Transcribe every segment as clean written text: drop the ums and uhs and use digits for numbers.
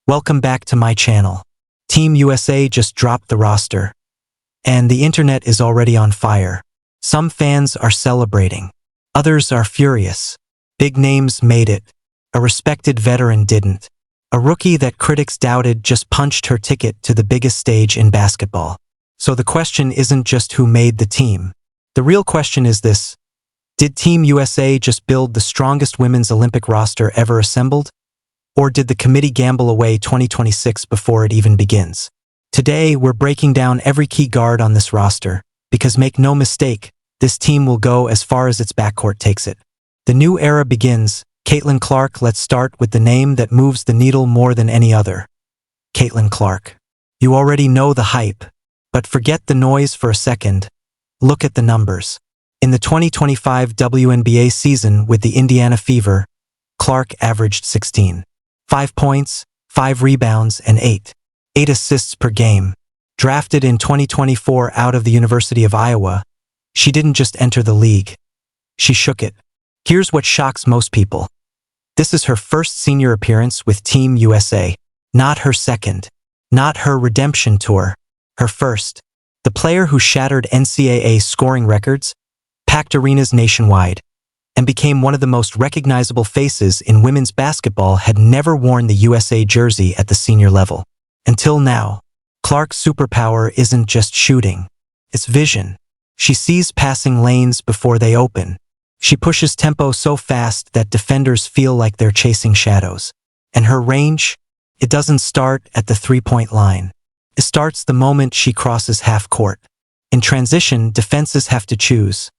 Welcome back to my channel. Team USA just dropped the roster, and the internet is already on fire. Some fans are celebrating. Others are furious. Big names made it. A respected veteran didn't. A rookie that critics doubted just punched her ticket to the biggest stage in basketball. So the question isn't just who made the team. The real question is this: did Team USA just build the strongest women's Olympic roster ever assembled? Or did the committee gamble away 2026 before it even begins? Today, we're breaking down every key guard on this roster, because make no mistake, this team will go as far as its backcourt takes it. The new era begins. Caitlin Clark. Let's start with the name that moves the needle more than any other. Caitlin Clark. You already know the hype, but forget the noise for a second. Look at the numbers. In the 2025 WNBA season with the Indiana Fever, Clark averaged 5 points, 5 rebounds, and 8 assists per game. Drafted in 2024 out of the University of Iowa, she didn't just enter the league. She shook it. Here's what shocks most people. This is her first senior appearance with Team USA. Not her second. Not her redemption tour. Her first. The player who shattered NCAA scoring records, packed arenas nationwide, and became one of the most recognizable faces in women's basketball had never worn the USA jersey at the senior level. Until now, Clark's superpower isn't just shooting. It's vision. She sees passing lanes before they open. She pushes tempo so fast that defenders feel like they're chasing shadows. And her range? It doesn't start at the three-point line. It starts the moment she crosses half court. In transition, defenses have to choose.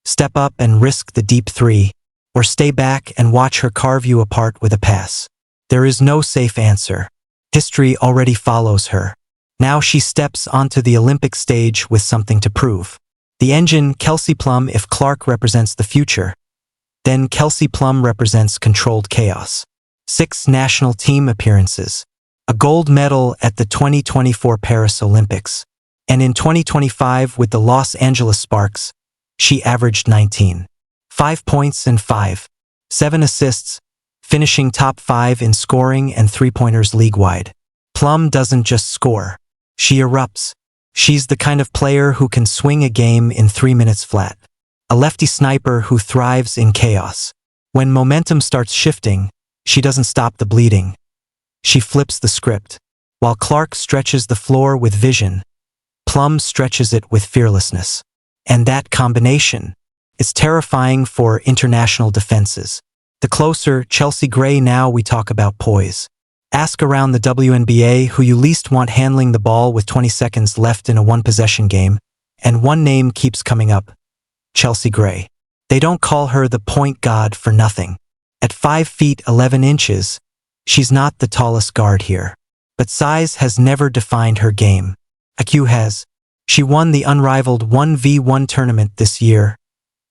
Step up and risk the deep three, or stay back and watch her carve you apart with a pass. There is no safe answer. History already follows her. Now she steps onto the Olympic stage with something to prove. The engine, Kelsey Plum. If Clark represents the future, then Kelsey Plum represents controlled chaos. 6 national team appearances. A gold medal at the 2024 Paris Olympics. And in 2025 with the Los Angeles Sparks, she averaged 5 points and 7 assists, finishing top 5 in scoring and three-pointers league-wide. Plum doesn't just score. She erupts. She's the kind of player who can swing a game in 3 minutes flat. A lefty sniper who thrives in chaos. When momentum starts shifting, she doesn't stop the bleeding. She flips the script. While Clark stretches the floor with vision, Plum stretches it with fearlessness. And that combination is terrifying for international defenses. The closer, Chelsea Gray. Now we talk about poise. Ask around the WNBA who you least want handling the ball with 20 seconds left in a one-possession game, and one name keeps coming up: Chelsea Gray. They don't call her the point god for nothing. At 5 feet 11 inches, she's not the tallest guard here. But size has never defined her game. IQ has. She won the unrivaled 1v1 tournament this year,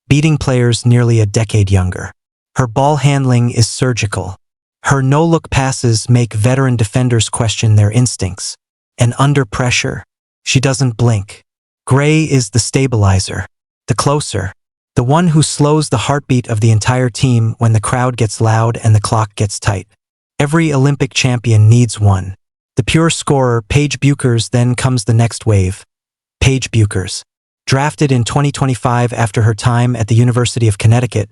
beating players nearly a decade younger. Her ball handling is surgical. Her no-look passes make veteran defenders question their instincts. And under pressure, she doesn't blink. Gray is the stabilizer, the closer, the one who slows the heartbeat of the entire team when the crowd gets loud and the clock gets tight. Every Olympic champion needs one. The pure scorer, Paige Bueckers. Then comes the next wave. Paige Bueckers. Drafted in 2025 after her time at the University of Connecticut,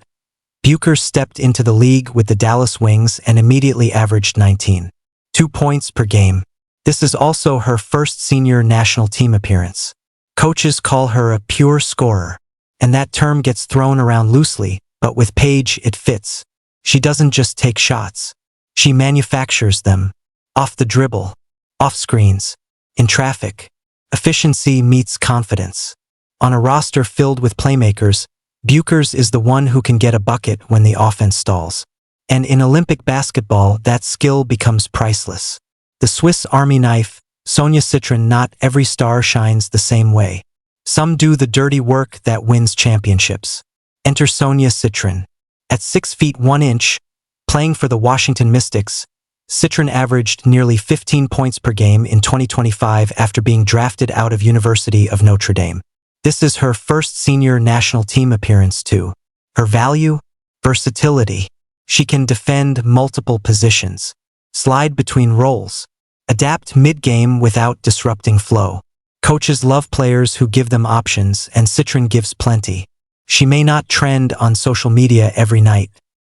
Bueckers stepped into the league with the Dallas Wings and immediately averaged 2 points per game. This is also her first senior national team appearance. Coaches call her a pure scorer, and that term gets thrown around loosely, but with Paige it fits. She doesn't just take shots. She manufactures them. Off the dribble, off screens, in traffic. Efficiency meets confidence. On a roster filled with playmakers, Bueckers is the one who can get a bucket when the offense stalls. And in Olympic basketball, that skill becomes priceless. The Swiss Army knife, Sonia Citron. Not every star shines the same way. Some do the dirty work that wins championships. Enter Sonia Citron. At 6 feet 1 inch, playing for the Washington Mystics, Citron averaged nearly 15 points per game in 2025 after being drafted out of University of Notre Dame. This is her first senior national team appearance too. Her value? Versatility. She can defend multiple positions. slide between roles, adapt mid-game without disrupting flow. Coaches love players who give them options, and Citrin gives plenty. She may not trend on social media every night,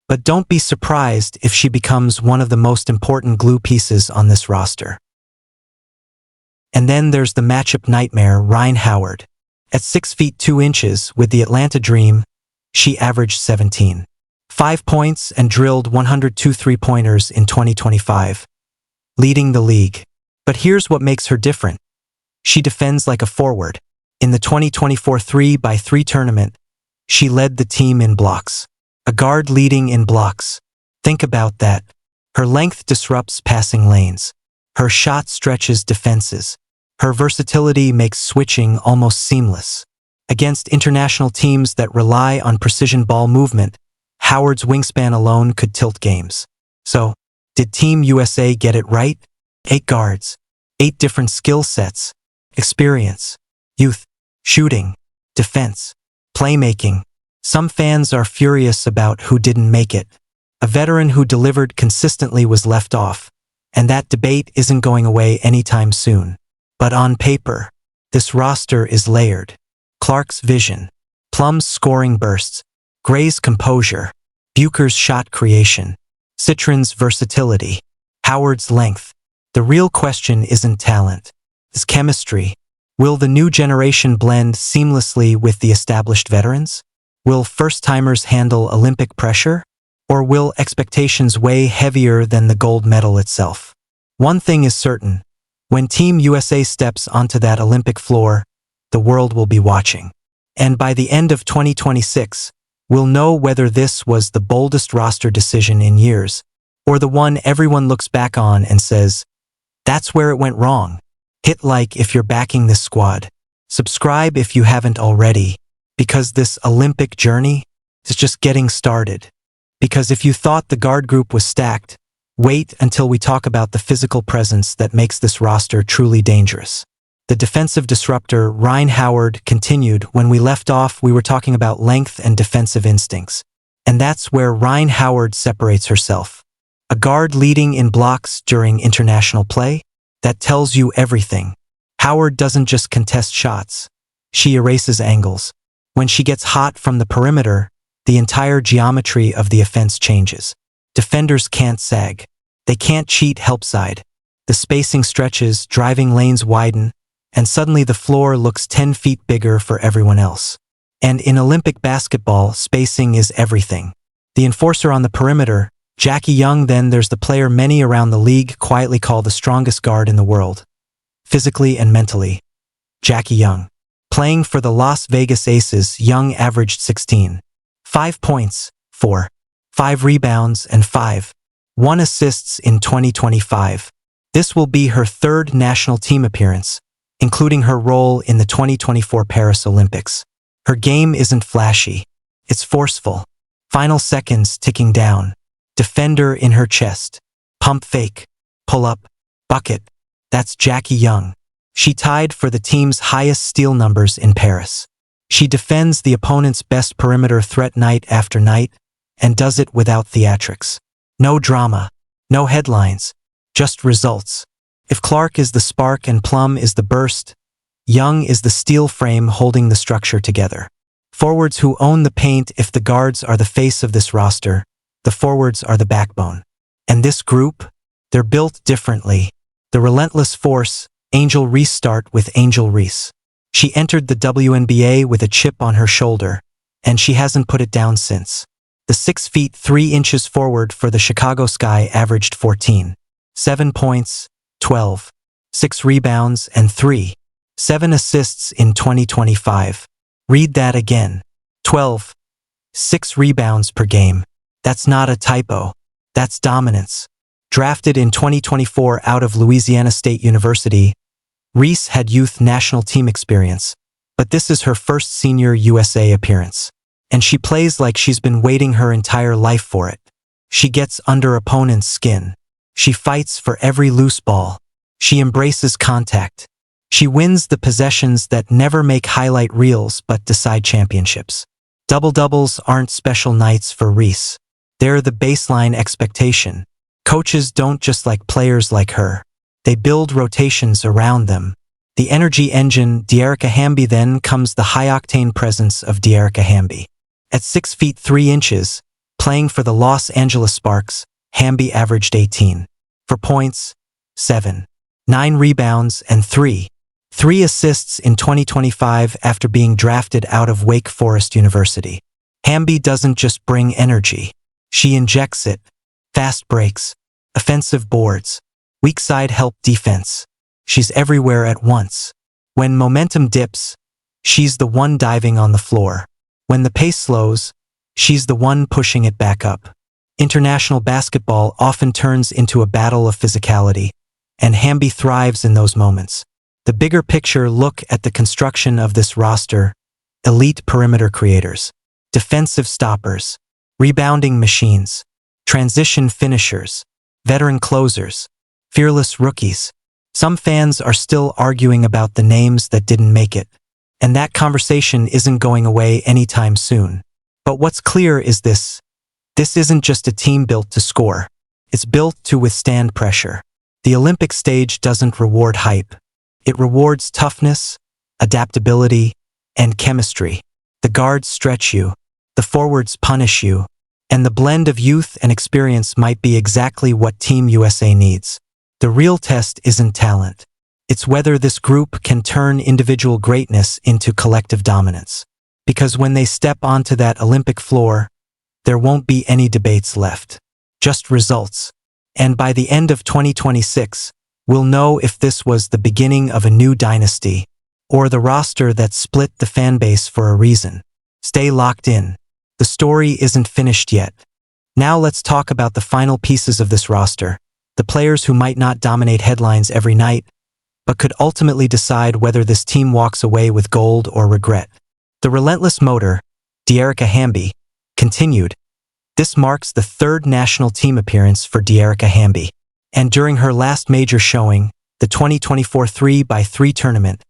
but don't be surprised if she becomes one of the most important glue pieces on this roster. And then there's the matchup nightmare, Rhyne Howard. At 6 feet 2 inches with the Atlanta Dream, she averaged 17.5 points and drilled 102 three-pointers in 2025, leading the league. But here's what makes her different. She defends like a forward. In the 2024 3x3 tournament, she led the team in blocks. A guard leading in blocks. Think about that. Her length disrupts passing lanes. Her shot stretches defenses. Her versatility makes switching almost seamless. Against international teams that rely on precision ball movement, Howard's wingspan alone could tilt games. So, did Team USA get it right? 8 guards, 8 different skill sets, experience, youth, shooting, defense, playmaking. Some fans are furious about who didn't make it. A veteran who delivered consistently was left off, and that debate isn't going away anytime soon. But on paper, this roster is layered. Clark's vision, Plum's scoring bursts, Gray's composure, Bucher's shot creation, Citrin's versatility, Howard's length. The real question isn't talent, it's chemistry. Will the new generation blend seamlessly with the established veterans? Will first-timers handle Olympic pressure? Or will expectations weigh heavier than the gold medal itself? One thing is certain. When Team USA steps onto that Olympic floor, the world will be watching. And by the end of 2026, we'll know whether this was the boldest roster decision in years, or the one everyone looks back on and says, that's where it went wrong. Hit like if you're backing this squad. Subscribe if you haven't already, because this Olympic journey is just getting started. Because if you thought the guard group was stacked, wait until we talk about the physical presence that makes this roster truly dangerous. The defensive disruptor, Rhyne Howard, continued. When we left off, we were talking about length and defensive instincts. And that's where Rhyne Howard separates herself. A guard leading in blocks during international play? That tells you everything. Howard doesn't just contest shots. She erases angles. When she gets hot from the perimeter, the entire geometry of the offense changes. Defenders can't sag. They can't cheat help side. The spacing stretches, driving lanes widen, and suddenly the floor looks 10 feet bigger for everyone else. And in Olympic basketball, spacing is everything. The enforcer on the perimeter, Jackie Young. Then there's the player many around the league quietly call the strongest guard in the world. Physically and mentally. Jackie Young. Playing for the Las Vegas Aces, Young averaged 16.5 points, 4.5 rebounds, and 5.1 assists in 2025. This will be her third national team appearance, including her role in the 2024 Paris Olympics. Her game isn't flashy. It's forceful. Final seconds ticking down. Defender in her chest. Pump fake. Pull up. Bucket. That's Jackie Young. She tied for the team's highest steal numbers in Paris. She defends the opponent's best perimeter threat night after night, and does it without theatrics. No drama. No headlines. Just results. If Clark is the spark and Plum is the burst, Young is the steel frame holding the structure together. Forwards who own the paint. If the guards are the face of this roster, the forwards are the backbone. And this group, they're built differently. The relentless force, Angel Reese. Start with Angel Reese. She entered the WNBA with a chip on her shoulder, and she hasn't put it down since. The 6 feet 3 inches forward for the Chicago Sky averaged 14.7 points, 12.6 rebounds, and 3.7 assists in 2025. Read that again. 12.6 rebounds per game. That's not a typo. That's dominance. Drafted in 2024 out of Louisiana State University, Reese had youth national team experience, but this is her first senior USA appearance. And she plays like she's been waiting her entire life for it. She gets under opponents' skin. She fights for every loose ball. She embraces contact. She wins the possessions that never make highlight reels but decide championships. Double-doubles aren't special nights for Reese. They're the baseline expectation. Coaches don't just like players like her. They build rotations around them. The energy engine, Dearica Hamby, then comes the high-octane presence of Dearica Hamby. At 6 feet 3 inches, playing for the Los Angeles Sparks, Hamby averaged 18. For points, 7. 9 rebounds and 3 assists in 2025 after being drafted out of Wake Forest University. Hamby doesn't just bring energy. She injects it. Fast breaks, offensive boards, weak side help defense. She's everywhere at once. When momentum dips, she's the one diving on the floor. When the pace slows, she's the one pushing it back up. International basketball often turns into a battle of physicality, and Hamby thrives in those moments. The bigger picture, look at the construction of this roster: elite perimeter creators, defensive stoppers, rebounding machines, transition finishers, veteran closers, fearless rookies. Some fans are still arguing about the names that didn't make it, and that conversation isn't going away anytime soon. But what's clear is this isn't just a team built to score. It's built to withstand pressure. The Olympic stage doesn't reward hype. It rewards toughness, adaptability, and chemistry. The guards stretch you, the forwards punish you, and the blend of youth and experience might be exactly what Team USA needs. The real test isn't talent. It's whether this group can turn individual greatness into collective dominance. Because when they step onto that Olympic floor, there won't be any debates left. Just results. And by the end of 2026, we'll know if this was the beginning of a new dynasty, or the roster that split the fanbase for a reason. Stay locked in. The story isn't finished yet. Now let's talk about the final pieces of this roster. The players who might not dominate headlines every night, but could ultimately decide whether this team walks away with gold or regret. The relentless motor, Dearica Hamby, continued. This marks the third national team appearance for Dearica Hamby. And during her last major showing, the 2024 3x3 tournament,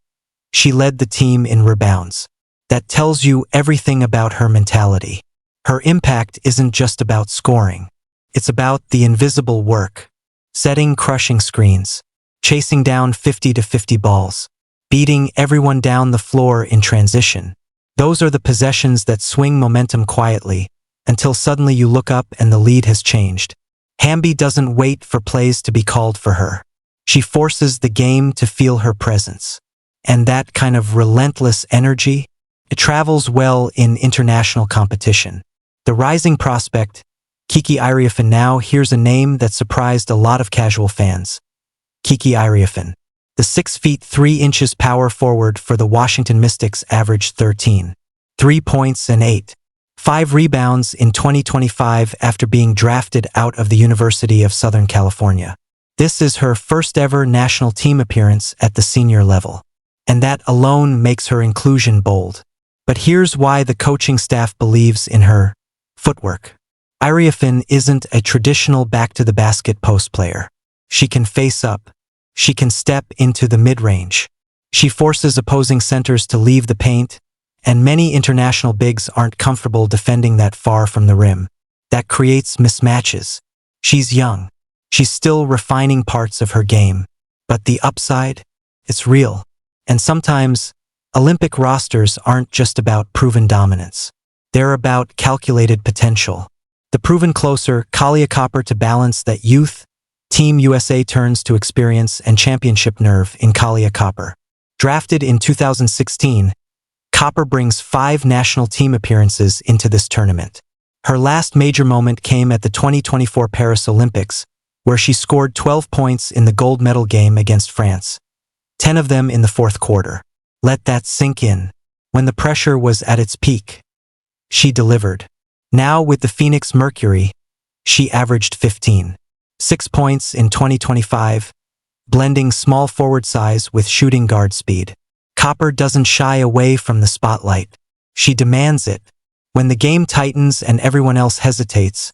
she led the team in rebounds. That tells you everything about her mentality. Her impact isn't just about scoring. It's about the invisible work. Setting crushing screens, chasing down 50-50 balls, beating everyone down the floor in transition. Those are the possessions that swing momentum quietly, until suddenly you look up and the lead has changed. Hamby doesn't wait for plays to be called for her. She forces the game to feel her presence. And that kind of relentless energy, it travels well in international competition. The rising prospect, Kiki Iriafen. Now here's a name that surprised a lot of casual fans. Kiki Iriafen. The 6 feet 3 inches power forward for the Washington Mystics averaged 13. 3 points and 5 rebounds in 2025 after being drafted out of the University of Southern California. This is her first ever national team appearance at the senior level. And that alone makes her inclusion bold. But here's why the coaching staff believes in her: footwork. Iriafen isn't a traditional back-to-the-basket post player. She can face up. She can step into the mid-range. She forces opposing centers to leave the paint, and many international bigs aren't comfortable defending that far from the rim. That creates mismatches. She's young. She's still refining parts of her game. But the upside? It's real. And sometimes, Olympic rosters aren't just about proven dominance. They're about calculated potential. The proven closer, Kalia Copper, to balance that youth, Team USA turns to experience and championship nerve in Kalia Copper. Drafted in 2016, Copper brings 5 national team appearances into this tournament. Her last major moment came at the 2024 Paris Olympics, where she scored 12 points in the gold medal game against France, 10 of them in the fourth quarter. Let that sink in. When the pressure was at its peak, she delivered. Now with the Phoenix Mercury, she averaged 15. 6 points in 2025, blending small forward size with shooting guard speed. Copper doesn't shy away from the spotlight. She demands it. When the game tightens and everyone else hesitates,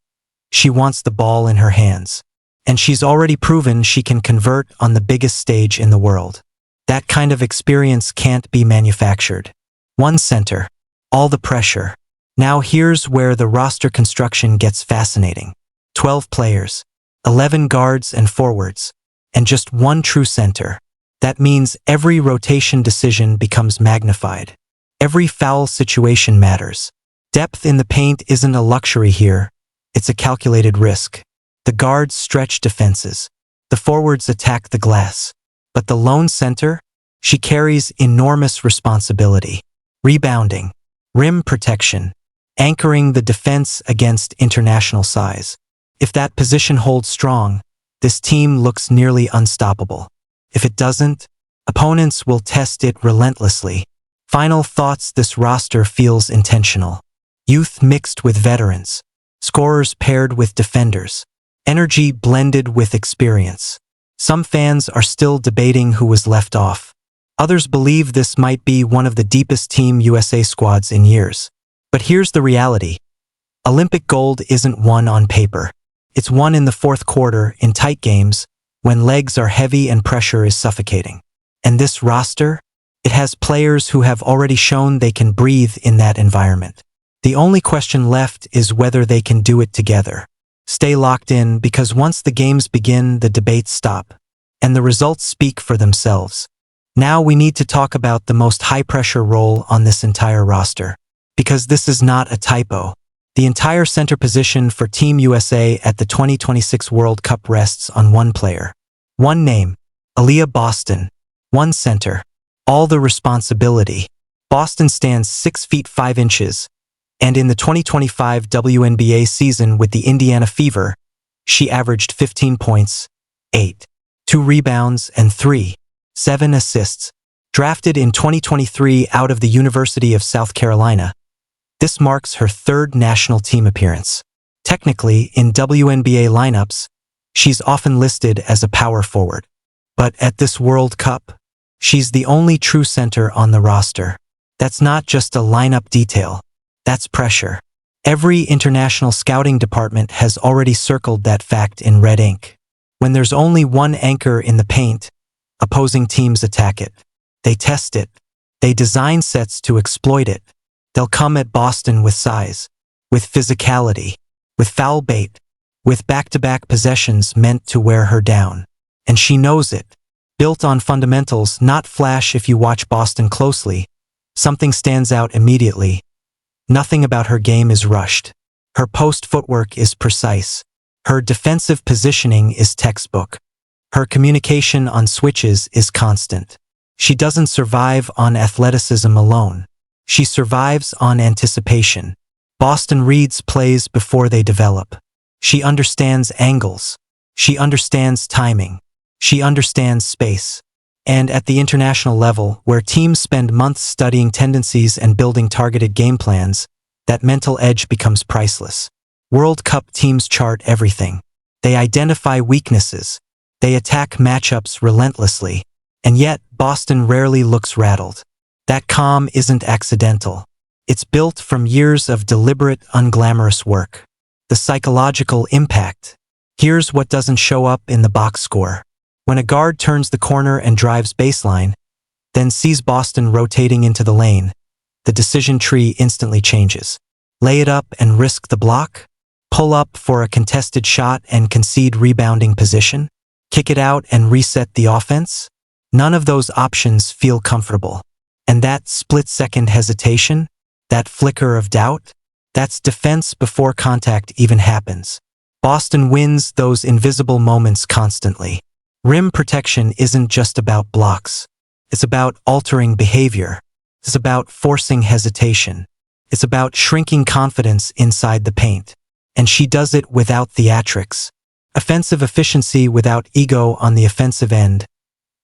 she wants the ball in her hands. And she's already proven she can convert on the biggest stage in the world. That kind of experience can't be manufactured. One center, all the pressure. Now here's where the roster construction gets fascinating. 12 players. 11 guards and forwards, and just one true center. That means every rotation decision becomes magnified. Every foul situation matters. Depth in the paint isn't a luxury here, it's a calculated risk. The guards stretch defenses. The forwards attack the glass. But the lone center? She carries enormous responsibility. Rebounding, rim protection, anchoring the defense against international size. If that position holds strong, this team looks nearly unstoppable. If it doesn't, opponents will test it relentlessly. Final thoughts: this roster feels intentional. Youth mixed with veterans. Scorers paired with defenders. Energy blended with experience. Some fans are still debating who was left off. Others believe this might be one of the deepest Team USA squads in years. But here's the reality. Olympic gold isn't won on paper. It's won in the fourth quarter, in tight games, when legs are heavy and pressure is suffocating. And this roster? It has players who have already shown they can breathe in that environment. The only question left is whether they can do it together. Stay locked in, because once the games begin, the debates stop. And the results speak for themselves. Now we need to talk about the most high-pressure role on this entire roster. Because this is not a typo. The entire center position for Team USA at the 2026 World Cup rests on one player. One name, Aaliyah Boston. One center. All the responsibility. Boston stands 6 feet 5 inches. And in the 2025 WNBA season with the Indiana Fever, she averaged 15 points, 2 rebounds, and 7 assists. Drafted in 2023 out of the University of South Carolina, this marks her third national team appearance. Technically, in WNBA lineups, she's often listed as a power forward. But at this World Cup, she's the only true center on the roster. That's not just a lineup detail. That's pressure. Every international scouting department has already circled that fact in red ink. When there's only one anchor in the paint, opposing teams attack it. They test it. They design sets to exploit it. They'll come at Boston with size, with physicality, with foul bait, with back-to-back possessions meant to wear her down. And she knows it. Built on fundamentals, not flash. If you watch Boston closely, something stands out immediately. Nothing about her game is rushed. Her post footwork is precise. Her defensive positioning is textbook. Her communication on switches is constant. She doesn't survive on athleticism alone. She survives on anticipation. Boston reads plays before they develop. She understands angles. She understands timing. She understands space. And at the international level, where teams spend months studying tendencies and building targeted game plans, that mental edge becomes priceless. World Cup teams chart everything. They identify weaknesses. They attack matchups relentlessly. And yet, Boston rarely looks rattled. That calm isn't accidental. It's built from years of deliberate, unglamorous work. The psychological impact. Here's what doesn't show up in the box score. When a guard turns the corner and drives baseline, then sees Boston rotating into the lane, the decision tree instantly changes. Lay it up and risk the block? Pull up for a contested shot and concede rebounding position? Kick it out and reset the offense? None of those options feel comfortable. And that split-second hesitation, that flicker of doubt, that's defense before contact even happens. Boston wins those invisible moments constantly. Rim protection isn't just about blocks. It's about altering behavior. It's about forcing hesitation. It's about shrinking confidence inside the paint. And she does it without theatrics. Offensive efficiency without ego on the offensive end.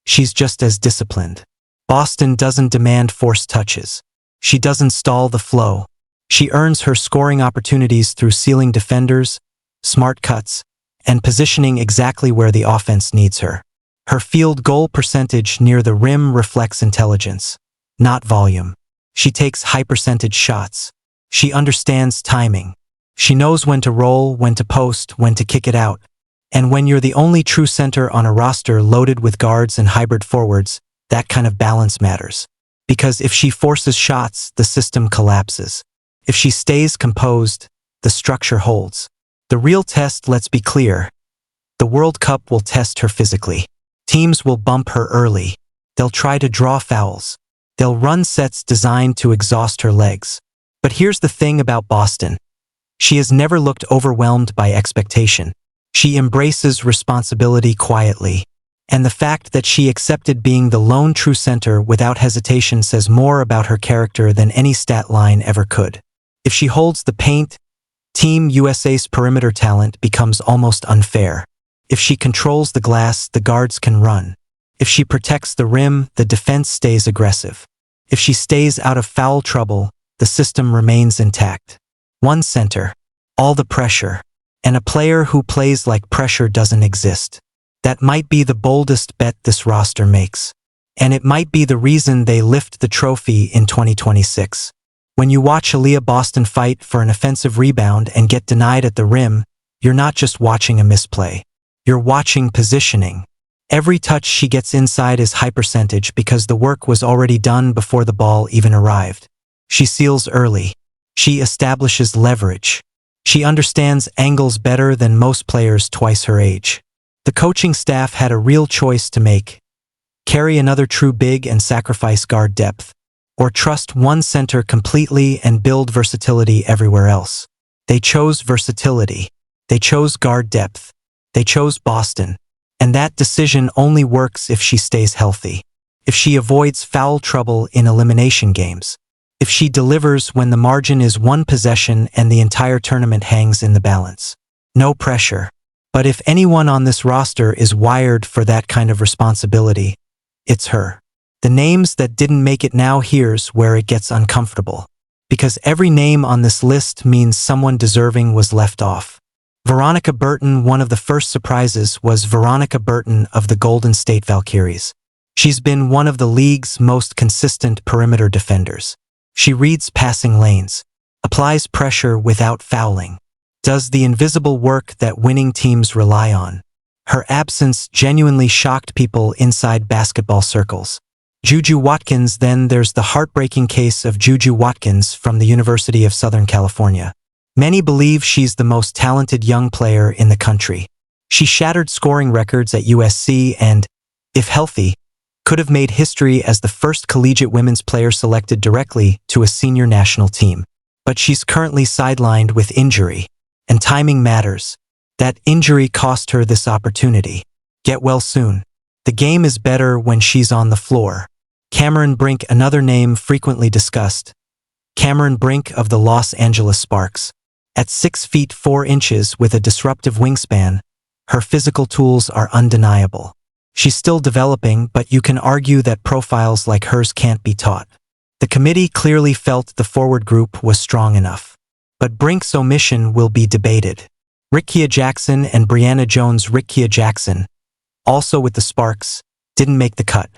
She's just as disciplined. Boston doesn't demand forced touches. She doesn't stall the flow. She earns her scoring opportunities through sealing defenders, smart cuts, and positioning exactly where the offense needs her. Her field goal percentage near the rim reflects intelligence, not volume. She takes high-percentage shots. She understands timing. She knows when to roll, when to post, when to kick it out. And when you're the only true center on a roster loaded with guards and hybrid forwards, that kind of balance matters. Because if she forces shots, the system collapses. If she stays composed, the structure holds. The real test, let's be clear, The World Cup will test her physically. Teams will bump her early. They'll try to draw fouls. They'll run sets designed to exhaust her legs. But here's the thing about Boston. She has never looked overwhelmed by expectation. She embraces responsibility quietly. And the fact that she accepted being the lone true center without hesitation says more about her character than any stat line ever could. If she holds the paint, Team USA's perimeter talent becomes almost unfair. If she controls the glass, the guards can run. If she protects the rim, the defense stays aggressive. If she stays out of foul trouble, the system remains intact. One center, all the pressure, and a player who plays like pressure doesn't exist. That might be the boldest bet this roster makes. And it might be the reason they lift the trophy in 2026. When you watch Aaliyah Boston fight for an offensive rebound and get denied at the rim, you're not just watching a misplay. You're watching positioning. Every touch she gets inside is high percentage because the work was already done before the ball even arrived. She seals early. She establishes leverage. She understands angles better than most players twice her age. The coaching staff had a real choice to make. Carry another true big and sacrifice guard depth, or trust one center completely and build versatility everywhere else. They chose versatility. They chose guard depth. They chose Boston. And that decision only works if she stays healthy. If she avoids foul trouble in elimination games. If she delivers when the margin is one possession and the entire tournament hangs in the balance. No pressure. But if anyone on this roster is wired for that kind of responsibility, it's her. The names that didn't make it, now here's where it gets uncomfortable. Because every name on this list means someone deserving was left off. Veronica Burton. One of the first surprises was Veronica Burton of the Golden State Valkyries. She's been one of the league's most consistent perimeter defenders. She reads passing lanes, applies pressure without fouling, does the invisible work that winning teams rely on. Her absence genuinely shocked people inside basketball circles. Juju Watkins. Then there's the heartbreaking case of Juju Watkins from the University of Southern California. Many believe she's the most talented young player in the country. She shattered scoring records at USC and, if healthy, could have made history as the first collegiate women's player selected directly to a senior national team. But she's currently sidelined with injury, and timing matters. That injury cost her this opportunity. Get well soon. The game is better when she's on the floor. Cameron Brink. Another name frequently discussed. Cameron Brink of the Los Angeles Sparks. At 6 feet 4 inches with a disruptive wingspan, her physical tools are undeniable. She's still developing, but you can argue that profiles like hers can't be taught. The committee clearly felt the forward group was strong enough. But Brink's omission will be debated. Rickea Jackson and Brianna Jones. Rickea Jackson, also with the Sparks, didn't make the cut.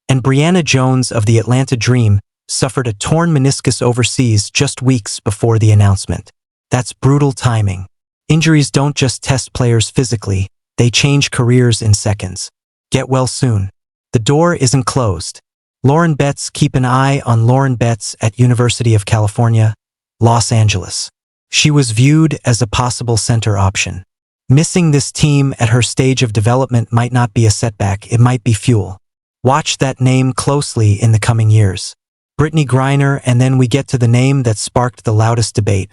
And Brianna Jones of the Atlanta Dream suffered a torn meniscus overseas just weeks before the announcement. That's brutal timing. Injuries don't just test players physically, they change careers in seconds. Get well soon. The door isn't closed. Lauren Betts. Keep an eye on Lauren Betts at University of California, Los Angeles. She was viewed as a possible center option. Missing this team at her stage of development might not be a setback, it might be fuel. Watch that name closely in the coming years. Brittany Griner. And then we get to the name that sparked the loudest debate.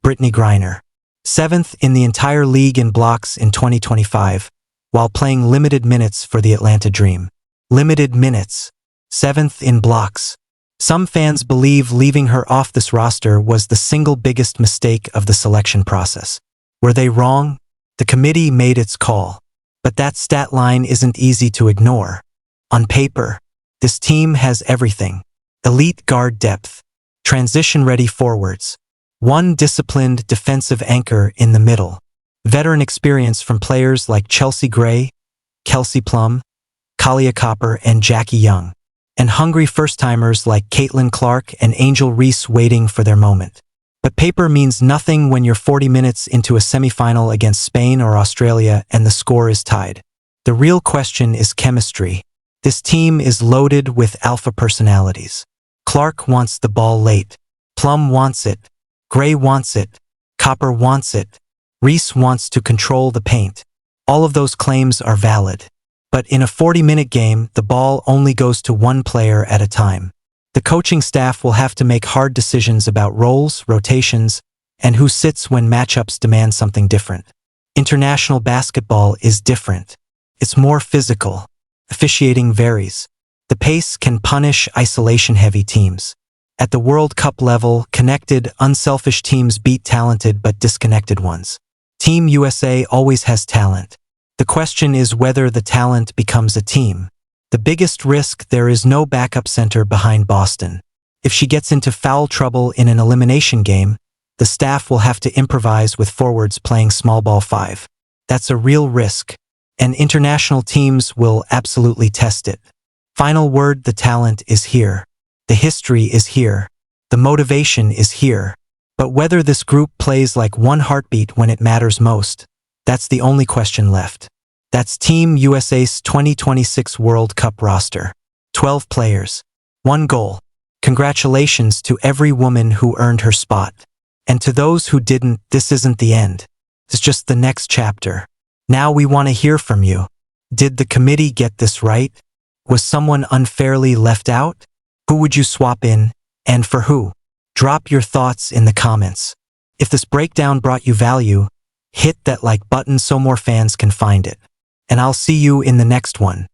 Brittany Griner. 7th in the entire league in blocks in 2025, while playing limited minutes for the Atlanta Dream. Limited minutes. 7th in blocks. Some fans believe leaving her off this roster was the single biggest mistake of the selection process. Were they wrong? The committee made its call. But that stat line isn't easy to ignore. On paper, this team has everything. Elite guard depth. Transition-ready forwards. One disciplined defensive anchor in the middle. Veteran experience from players like Chelsea Gray, Kelsey Plum, Kalia Copper, and Jackie Young. And hungry first-timers like Caitlin Clark and Angel Reese waiting for their moment. But paper means nothing when you're 40 minutes into a semifinal against Spain or Australia and the score is tied. The real question is chemistry. This team is loaded with alpha personalities. Clark wants the ball late. Plum wants it. Gray wants it. Copper wants it. Reese wants to control the paint. All of those claims are valid. But in a 40-minute game, the ball only goes to one player at a time. The coaching staff will have to make hard decisions about roles, rotations, and who sits when matchups demand something different. International basketball is different. It's more physical. Officiating varies. The pace can punish isolation-heavy teams. At the World Cup level, connected, unselfish teams beat talented but disconnected ones. Team USA always has talent. The question is whether the talent becomes a team. The biggest risk: there is no backup center behind Boston. If she gets into foul trouble in an elimination game, the staff will have to improvise with forwards playing small ball 5. That's a real risk, and international teams will absolutely test it. Final word: the talent is here. The history is here. The motivation is here. But whether this group plays like one heartbeat when it matters most, that's the only question left. That's Team USA's 2026 World Cup roster. 12 players. 1 goal. Congratulations to every woman who earned her spot. And to those who didn't, this isn't the end. It's just the next chapter. Now we want to hear from you. Did the committee get this right? Was someone unfairly left out? Who would you swap in, and for who? Drop your thoughts in the comments. If this breakdown brought you value, hit that like button so more fans can find it. And I'll see you in the next one.